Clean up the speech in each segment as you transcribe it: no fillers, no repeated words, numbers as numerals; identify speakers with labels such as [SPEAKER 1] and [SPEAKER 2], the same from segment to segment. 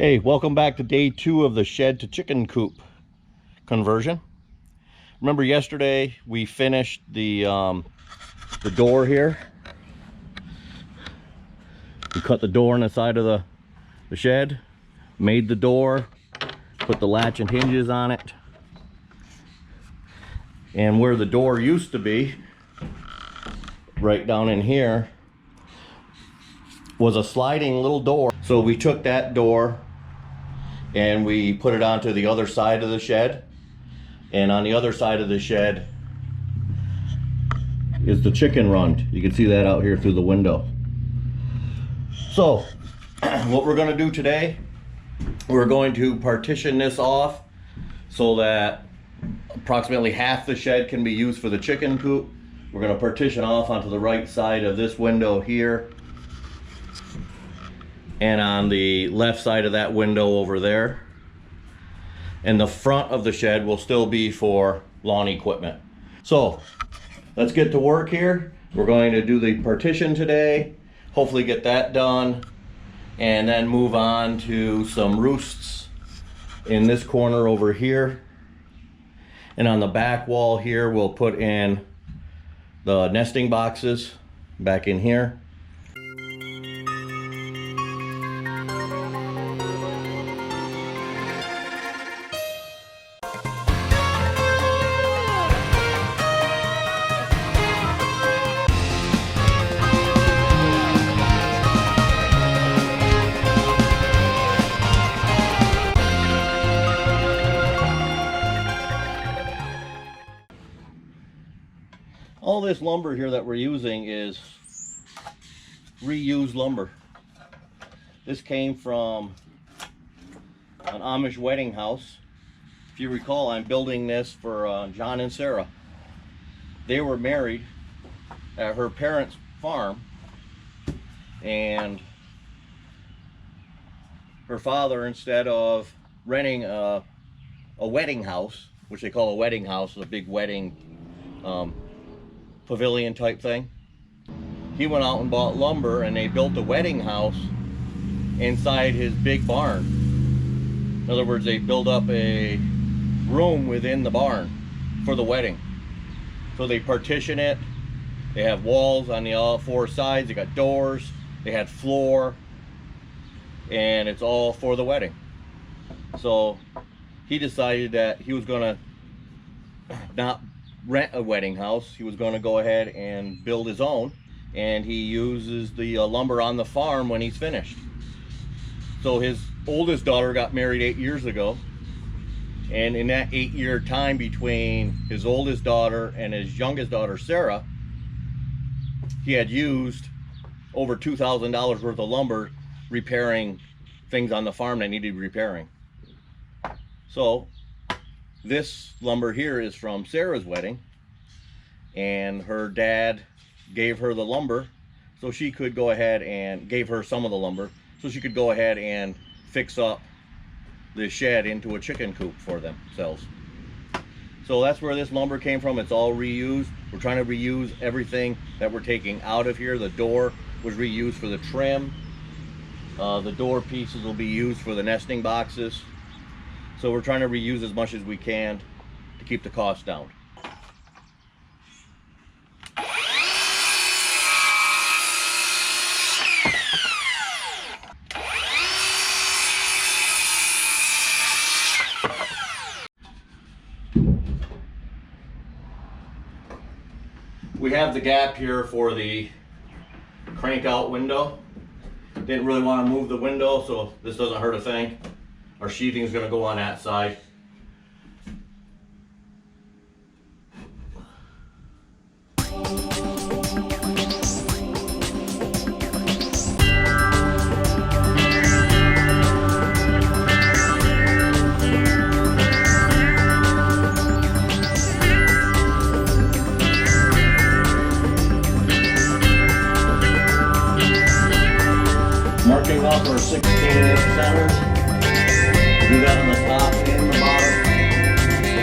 [SPEAKER 1] Hey, welcome back to day 2 of the shed to chicken coop conversion. Remember yesterday we finished the door here. We cut the door on the side of the shed, made the door, put the latch and hinges on it. And where the door used to be, right down in here, was a sliding little door. So we took that door and we put it onto the other side of the shed, and on the other side of the shed is the chicken run. You can see that out here through the window. So what we're going to do today, we're going to partition this off so that approximately half the shed can be used for the chicken coop. We're going to partition off onto the right side of this window here, and on the left side of that window over there. And the front of the shed will still be for lawn equipment. So let's get to work here. We're going to do the partition today, hopefully get that done, and then move on to some roosts in this corner over here. And on the back wall here, we'll put in the nesting boxes back in here. All this lumber here that we're using is reused lumber. This came from an Amish wedding house. If you recall, I'm building this for John and Sarah. They were married at her parents' farm, and her father, instead of renting a wedding house, which they call a wedding house, a big wedding pavilion type thing, he went out and bought lumber, and they built a wedding house inside his big barn. In other words, they built up a room within the barn for the wedding. So they partition it. They have walls on the all 4 sides. They got doors. They had floor, and it's all for the wedding. So he decided that he was gonna not rent a wedding house. He was going to go ahead and build his own, and he uses the lumber on the farm when he's finished. So his oldest daughter got married 8 years ago, and in that 8-year time between his oldest daughter and his youngest daughter Sarah, he had used over $2,000 worth of lumber repairing things on the farm that needed repairing. So this lumber here is from Sarah's wedding, and her dad gave her the lumber so she could go ahead and gave her some of the lumber so she could go ahead and fix up the shed into a chicken coop for themselves. So that's where this lumber came from. It's all reused. We're trying to reuse everything that we're taking out of here. The door was reused for the trim. The door pieces will be used for the nesting boxes. So we're trying to reuse as much as we can to keep the cost down. We have the gap here for the crank out window. Didn't really want to move the window, so this doesn't hurt a thing. Our sheathing is going to go on that side. Marking off our 16-inch centers. Do that on the top and the bottom.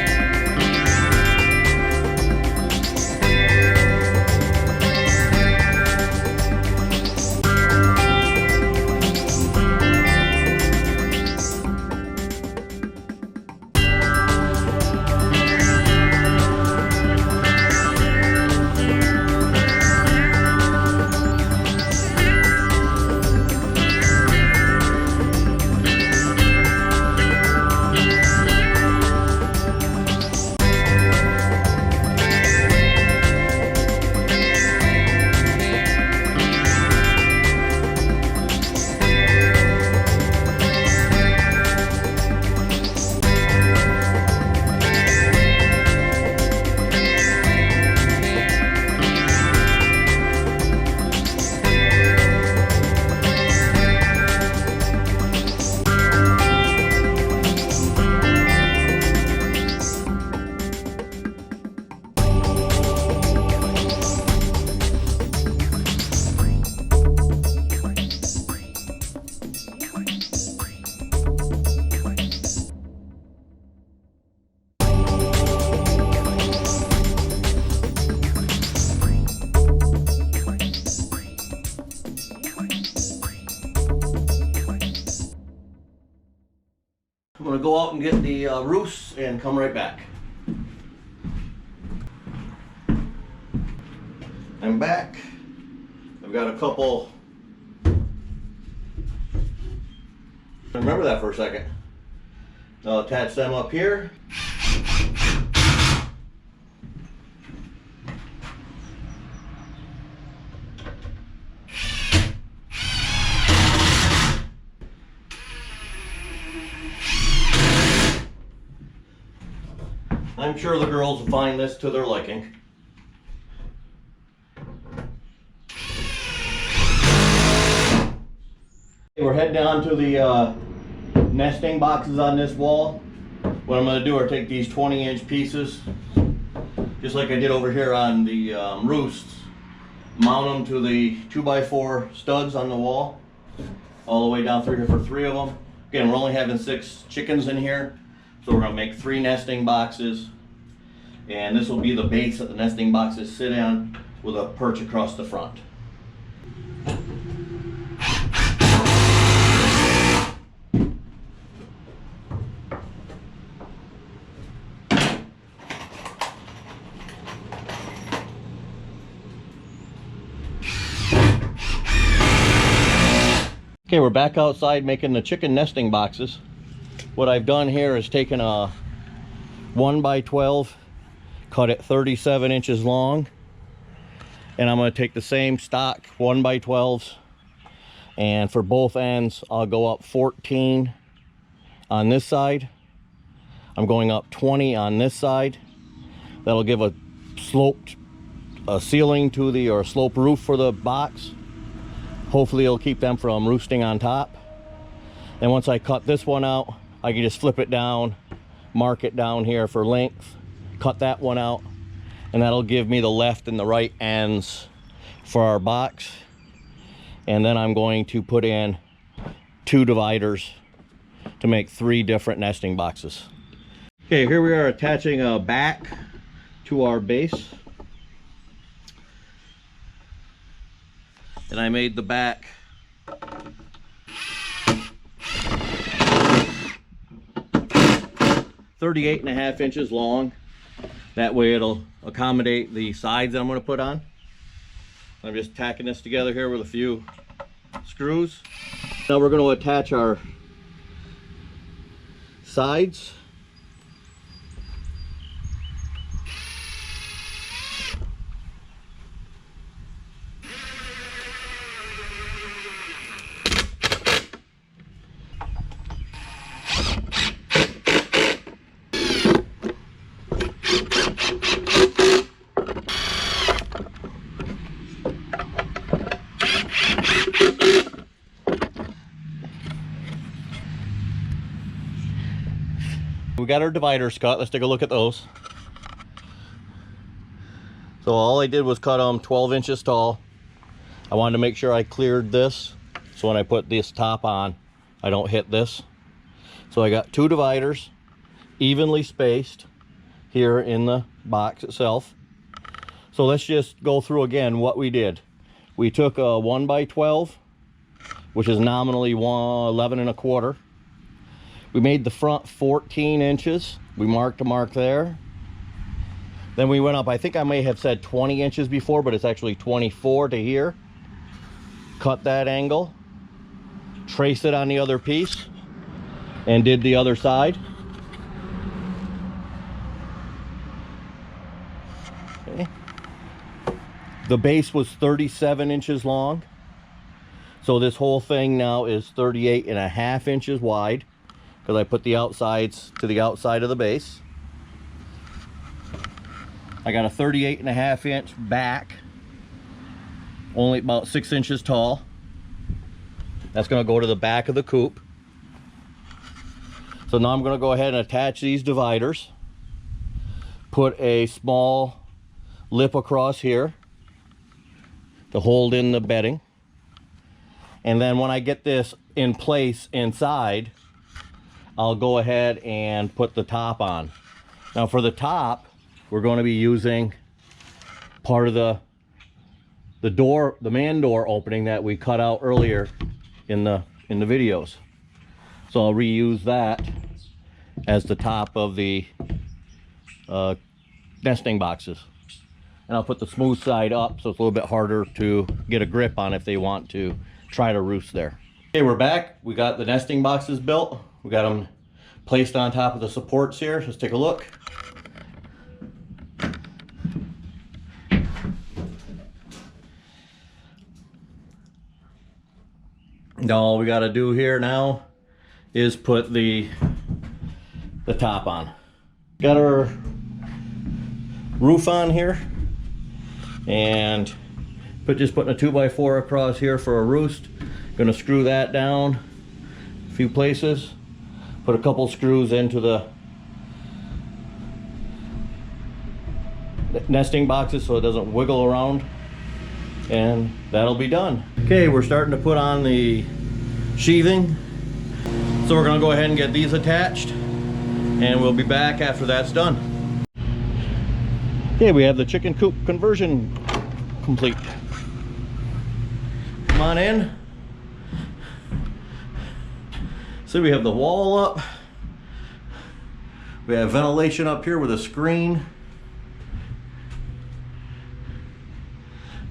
[SPEAKER 1] go out and get the roosts and come right back. I'm back. I've got a couple. Remember that for a second. I'll attach them up here. I'm sure the girls will find this to their liking. We're heading down to the nesting boxes on this wall. What I'm going to do is take these 20-inch pieces, just like I did over here on the roosts, mount them to the 2x4 studs on the wall, all the way down through here for 3 of them. Again, we're only having 6 chickens in here, so we're going to make 3 nesting boxes, and this will be the base that the nesting boxes sit on with a perch across the front. Okay, we're back outside making the chicken nesting boxes. What I've done here is taken a 1x12, cut it 37 inches long, and I'm going to take the same stock 1x12s, and for both ends I'll go up 14 on this side. I'm going up 20 on this side. That'll give a sloped ceiling to the, or a slope roof for the box. Hopefully it'll keep them from roosting on top. And once I cut this one out, I can just flip it down, mark it down here for length, cut that one out, and that'll give me the left and the right ends for our box. And then I'm going to put in 2 dividers to make 3 different nesting boxes. Okay, here we are attaching a back to our base. And I made the back 38.5 inches long. That way it'll accommodate the sides that I'm going to put on. I'm just tacking this together here with a few screws. Now we're going to attach our sides. We got our dividers cut. Let's take a look at those. So all I did was cut them 12 inches tall. I wanted to make sure I cleared this, so when I put this top on, I don't hit this. So I got 2 dividers, evenly spaced here in the box itself. So let's just go through again what we did. We took a 1x12, which is nominally 11 1/4. We made the front 14 inches. We marked a mark there. Then we went up, I think I may have said 20 inches before, but it's actually 24 to here. Cut that angle, traced it on the other piece, and did the other side. Okay. The base was 37 inches long. So this whole thing now is 38.5 inches wide, because I put the outsides to the outside of the base. I got a 38.5 inch back, only about 6 inches tall. That's going to go to the back of the coop. So now I'm going to go ahead and attach these dividers, put a small lip across here to hold in the bedding, and then when I get this in place inside, I'll go ahead and put the top on. Now for the top, we're going to be using part of the door, the man door opening that we cut out earlier in the videos. So I'll reuse that as the top of the nesting boxes. And I'll put the smooth side up so it's a little bit harder to get a grip on if they want to try to roost there. Okay, we're back. We got the nesting boxes built. We got them placed on top of the supports here. Let's take a look. Now all we got to do here now is put the top on. Got our roof on here, and just putting a 2x4 across here for a roost. Gonna screw that down a few places, put a couple screws into the nesting boxes so it doesn't wiggle around, and that'll be done. Okay, we're starting to put on the sheathing, so we're gonna go ahead and get these attached, and we'll be back after that's done. Okay, we have the chicken coop conversion complete. Come on in. See, we have the wall up. We have ventilation up here with a screen.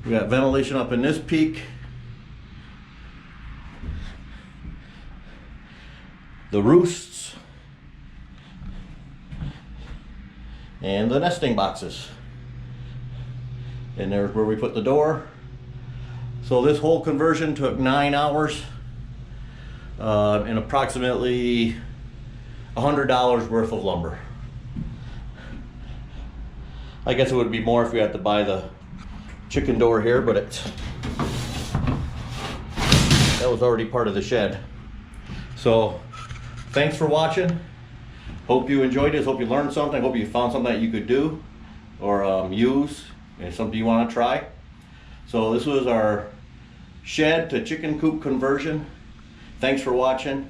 [SPEAKER 1] We got ventilation up in this peak. The roosts. And the nesting boxes. And there's where we put the door. So this whole conversion took 9 hours and approximately $100 worth of lumber. I guess it would be more if we had to buy the chicken door here, but that was already part of the shed. So thanks for watching. Hope you enjoyed this. Hope you learned something. Hope you found something that you could do or use, and something you want to try. So this was our shed to chicken coop conversion. Thanks for watching.